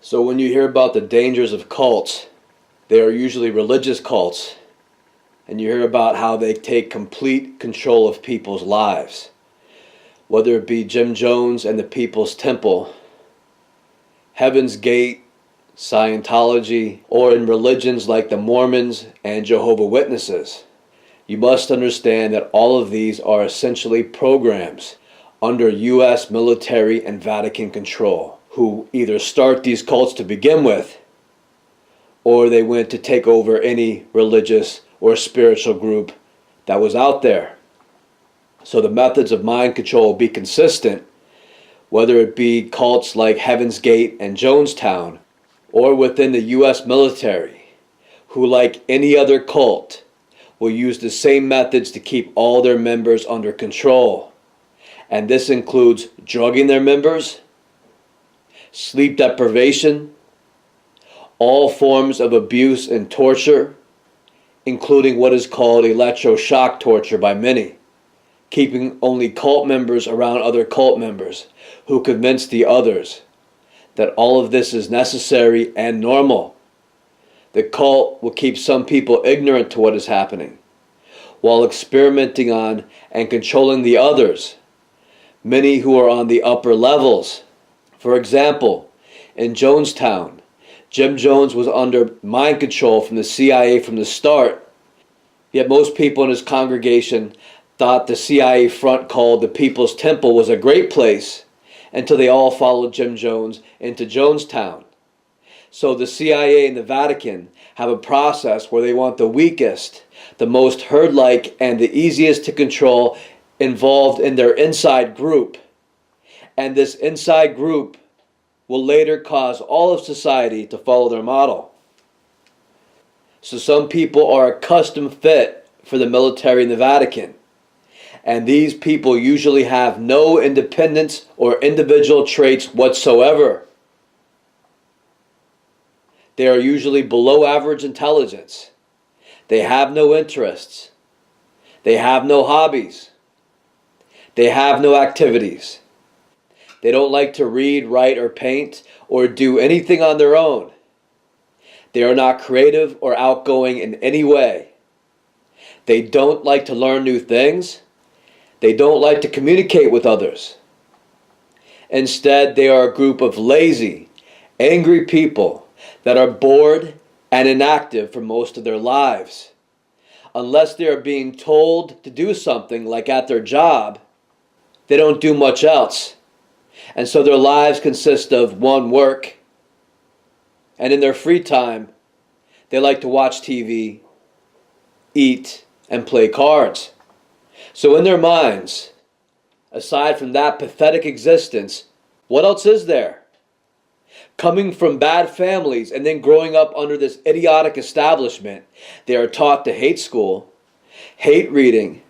So when you hear about the dangers of cults, they are usually religious cults. And you hear about how they take complete control of people's lives. Whether it be Jim Jones and the People's Temple, Heaven's Gate, Scientology, or in religions like the Mormons and Jehovah's Witnesses. You must understand that all of these are essentially programs under U.S. military and Vatican control, who either start these cults to begin with, or they went to take over any religious or spiritual group that was out there. So the methods of mind control will be consistent, whether it be cults like Heaven's Gate and Jonestown, or within the U.S. military, who, like any other cult, will use the same methods to keep all their members under control. And this includes drugging their members, sleep deprivation, all forms of abuse and torture, including what is called electroshock torture by many, keeping only cult members around other cult members who convince the others that all of this is necessary and normal. The cult will keep some people ignorant to what is happening, while experimenting on and controlling the others, many who are on the upper levels. For example, in Jonestown, Jim Jones was under mind control from the CIA from the start, yet most people in his congregation thought the CIA front called the People's Temple was a great place until they all followed Jim Jones into Jonestown. So the CIA and the Vatican have a process where they want the weakest, the most herd-like, and the easiest to control involved in their inside group. And this inside group will later cause all of society to follow their model. So some people are a custom fit for the military and the Vatican. And these people usually have no independence or individual traits whatsoever. They are usually below average intelligence. They have no interests. They have no hobbies. They have no activities. They don't like to read, write, or paint, or do anything on their own. They are not creative or outgoing in any way. They don't like to learn new things. They don't like to communicate with others. Instead, they are a group of lazy, angry people that are bored and inactive for most of their lives. Unless they are being told to do something, like at their job, they don't do much else. And so their lives consist of one, work, and in their free time, they like to watch TV, eat, and play cards. So in their minds, aside from that pathetic existence, what else is there? Coming from bad families and then growing up under this idiotic establishment, they are taught to hate school, hate reading,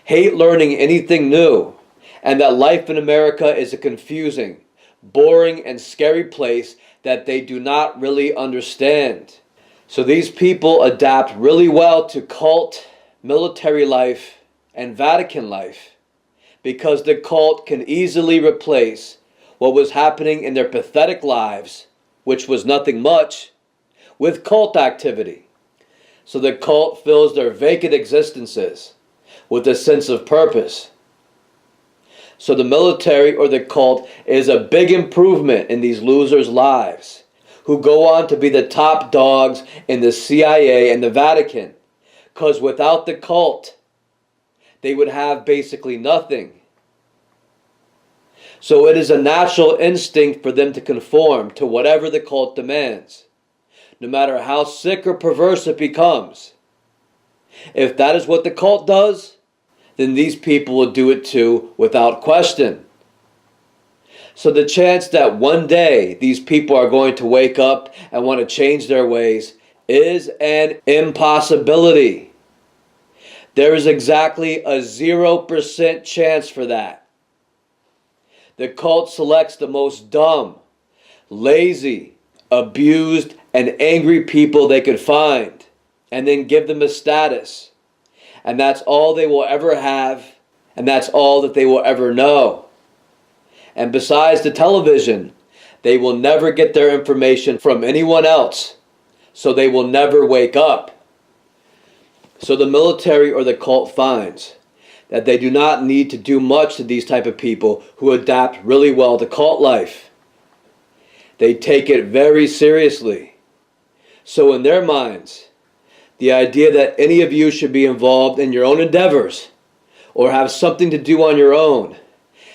hate learning anything new, and that life in America is a confusing, boring, and scary place that they do not really understand. So these people adapt really well to cult, military life, and Vatican life, because the cult can easily replace what was happening in their pathetic lives, which was nothing much, with cult activity. So the cult fills their vacant existences with a sense of purpose. So the military or the cult is a big improvement in these losers' lives, who go on to be the top dogs in the CIA and the Vatican, because without the cult, they would have basically nothing. So it is a natural instinct for them to conform to whatever the cult demands, no matter how sick or perverse it becomes. If that is what the cult does, then these people will do it too without question. So the chance that one day these people are going to wake up and want to change their ways is an impossibility. There is exactly a 0% chance for that. The cult selects the most dumb, lazy, abused, and angry people they could find, and then give them a status. And that's all they will ever have, and that's all that they will ever know. And besides the television, They will never get their information from anyone else, so they will never wake up. So the military or the cult finds that they do not need to do much to these type of people who adapt really well to cult life. They take it very seriously. So in their minds, the idea that any of you should be involved in your own endeavors or have something to do on your own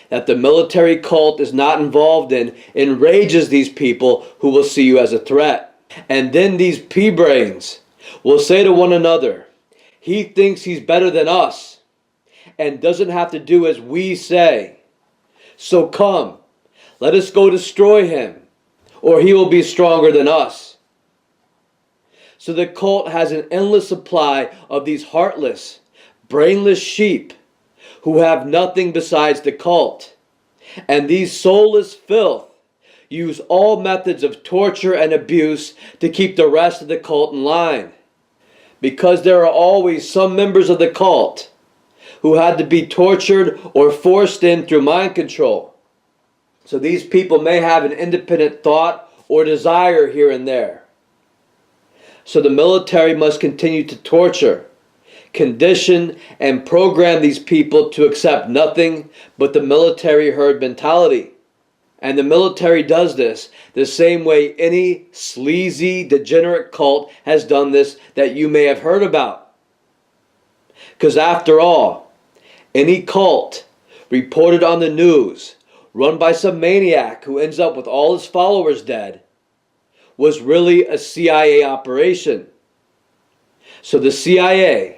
that the military cult is not involved in enrages these people who will see you as a threat. And then these pea-brains will say to one another, he thinks he's better than us and doesn't have to do as we say. So come, let us go destroy him, or he will be stronger than us. So the cult has an endless supply of these heartless, brainless sheep who have nothing besides the cult. And these soulless filth use all methods of torture and abuse to keep the rest of the cult in line. Because there are always some members of the cult who had to be tortured or forced in through mind control. So these people may have an independent thought or desire here and there. So the military must continue to torture, condition, and program these people to accept nothing but the military herd mentality. And the military does this the same way any sleazy, degenerate cult has done this that you may have heard about. Because after all, any cult reported on the news, run by some maniac who ends up with all his followers dead, was really a CIA operation. So the CIA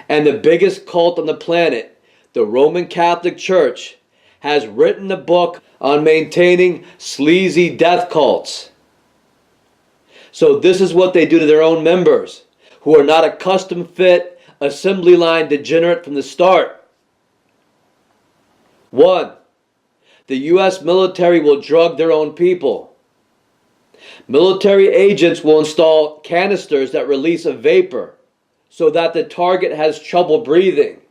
and the biggest cult on the planet, the Roman Catholic Church, has written a book on maintaining sleazy death cults. So this is what they do to their own members, who are not a custom-fit, assembly line degenerate from the start. 1. The U.S. military will drug their own people. Military agents will install canisters that release a vapor so that the target has trouble breathing.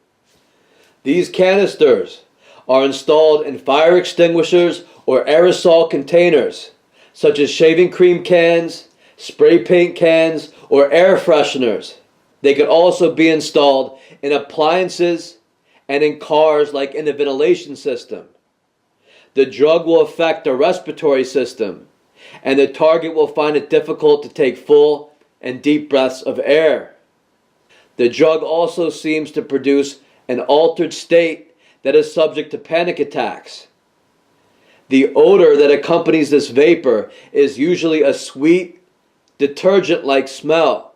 These canisters are installed in fire extinguishers or aerosol containers, such as shaving cream cans, spray paint cans, or air fresheners. They could also be installed in appliances and in cars like in the ventilation system. The drug will affect the respiratory system, and the target will find it difficult to take full and deep breaths of air. The drug also seems to produce an altered state that is subject to panic attacks. The odor that accompanies this vapor is usually a sweet, detergent-like smell.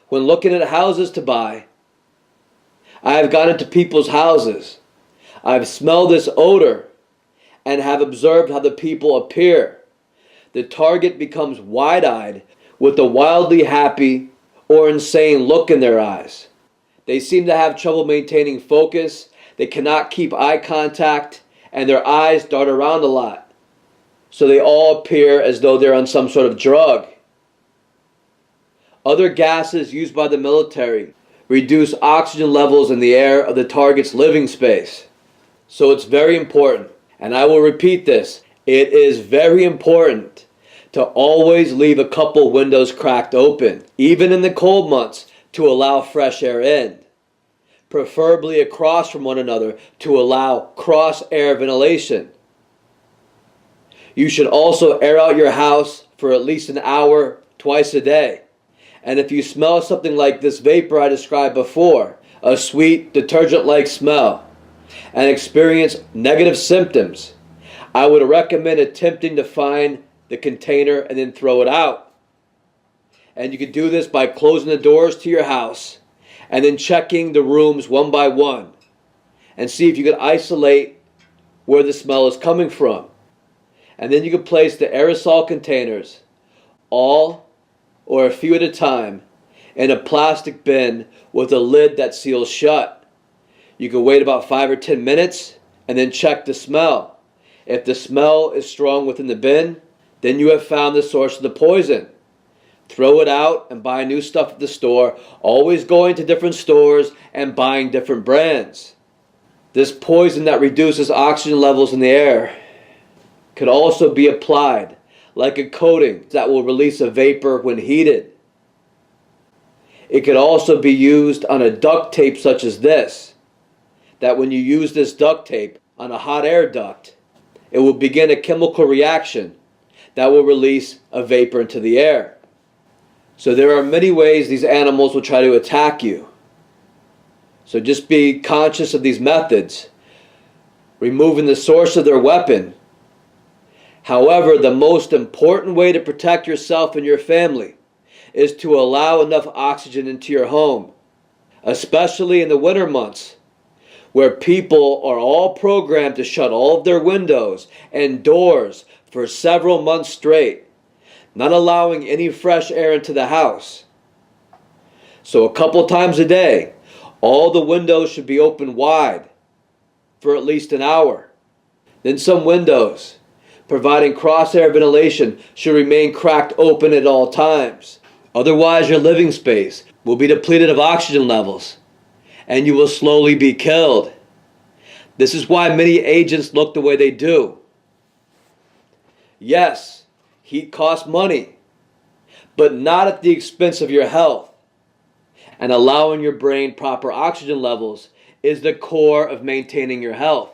When looking at houses to buy, I have gone into people's houses. I've smelled this odor and have observed how the people appear. The target becomes wide-eyed with a wildly happy or insane look in their eyes. They seem to have trouble maintaining focus, they cannot keep eye contact, and their eyes dart around a lot. So they all appear as though they're on some sort of drug. Other gases used by the military reduce oxygen levels in the air of the target's living space. So it's very important, and I will repeat this, it is very important to always leave a couple windows cracked open, even in the cold months, to allow fresh air in. Preferably across from one another to allow cross-air ventilation. You should also air out your house for at least an hour twice a day. And if you smell something like this vapor I described before, a sweet, detergent-like smell, and experience negative symptoms, I would recommend attempting to find the container and then throw it out. And you can do this by closing the doors to your house and then checking the rooms one by one and see if you can isolate where the smell is coming from. And then you can place the aerosol containers, all or a few at a time, in a plastic bin with a lid that seals shut. You can wait about 5 or 10 minutes and then check the smell. If the smell is strong within the bin, then you have found the source of the poison. Throw it out and buy new stuff at the store, always going to different stores and buying different brands. This poison that reduces oxygen levels in the air could also be applied like a coating that will release a vapor when heated. It could also be used on a duct tape such as this, that when you use this duct tape on a hot air duct, it will begin a chemical reaction that will release a vapor into the air. So there are many ways these animals will try to attack you. So just be conscious of these methods, removing the source of their weapon. However, the most important way to protect yourself and your family is to allow enough oxygen into your home, especially in the winter months, where people are all programmed to shut all of their windows and doors for several months straight, not allowing any fresh air into the house. So a couple times a day, all the windows should be open wide for at least an hour. Then some windows, providing cross-air ventilation, should remain cracked open at all times. Otherwise, your living space will be depleted of oxygen levels, and you will slowly be killed. This is why many agents look the way they do. Yes, heat costs money, but not at the expense of your health. And allowing your brain proper oxygen levels is the core of maintaining your health.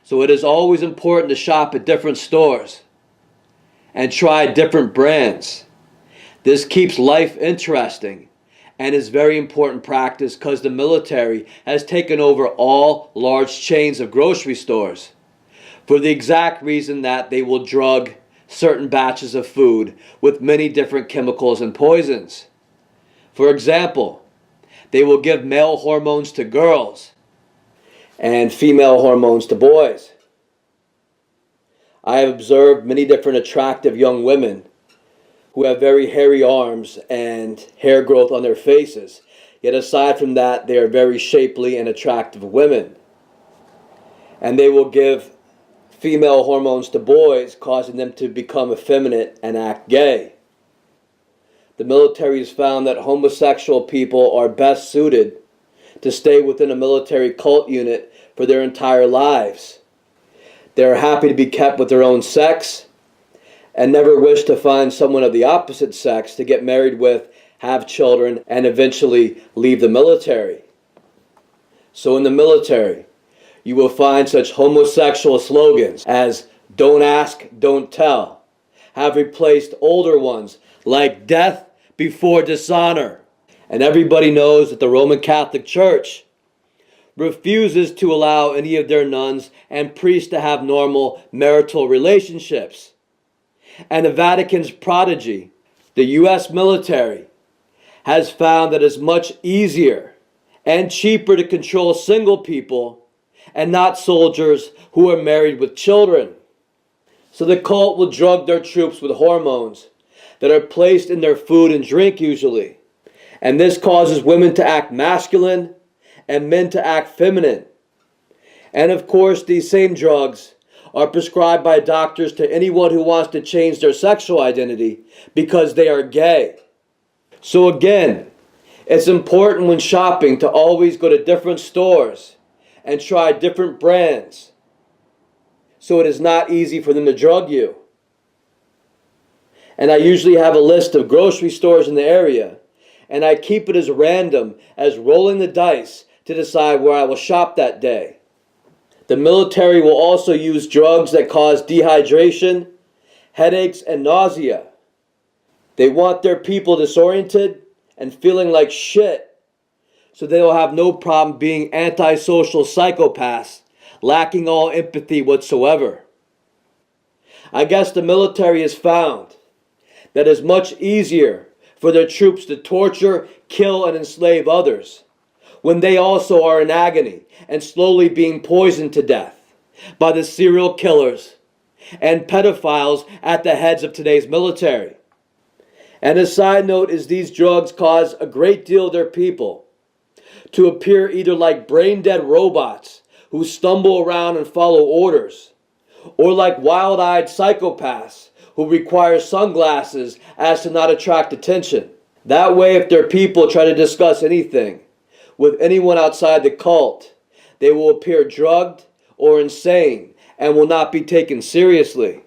So it is always important to shop at different stores and try different brands. This keeps life interesting and is very important practice because the military has taken over all large chains of grocery stores for the exact reason that they will drug certain batches of food with many different chemicals and poisons. For example, they will give male hormones to girls and female hormones to boys. I have observed many different attractive young women who have very hairy arms and hair growth on their faces. Yet aside from that, they are very shapely and attractive women. And they will give female hormones to boys, causing them to become effeminate and act gay. The military has found that homosexual people are best suited to stay within a military cult unit for their entire lives. They are happy to be kept with their own sex and never wish to find someone of the opposite sex to get married with, have children, and eventually leave the military. So in the military, you will find such homosexual slogans as "Don't ask, don't tell" have replaced older ones like "Death before dishonor." And everybody knows that the Roman Catholic Church refuses to allow any of their nuns and priests to have normal marital relationships. And the Vatican's prodigy, the U.S. military, has found that it's much easier and cheaper to control single people and not soldiers who are married with children. So the cult will drug their troops with hormones that are placed in their food and drink usually. And this causes women to act masculine and men to act feminine. And of course, these same drugs are prescribed by doctors to anyone who wants to change their sexual identity because they are gay. So again, it's important when shopping to always go to different stores and try different brands, so it is not easy for them to drug you. And I usually have a list of grocery stores in the area, and I keep it as random as rolling the dice to decide where I will shop that day. The military will also use drugs that cause dehydration, headaches, and nausea. They want their people disoriented and feeling like shit, so they will have no problem being antisocial psychopaths, lacking all empathy whatsoever. I guess the military has found that it's much easier for their troops to torture, kill, and enslave others when they also are in agony and slowly being poisoned to death by the serial killers and pedophiles at the heads of today's military. And a side note is these drugs cause a great deal of their people to appear either like brain-dead robots who stumble around and follow orders, or like wild-eyed psychopaths who require sunglasses as to not attract attention. That way, if their people try to discuss anything with anyone outside the cult, they will appear drugged or insane and will not be taken seriously.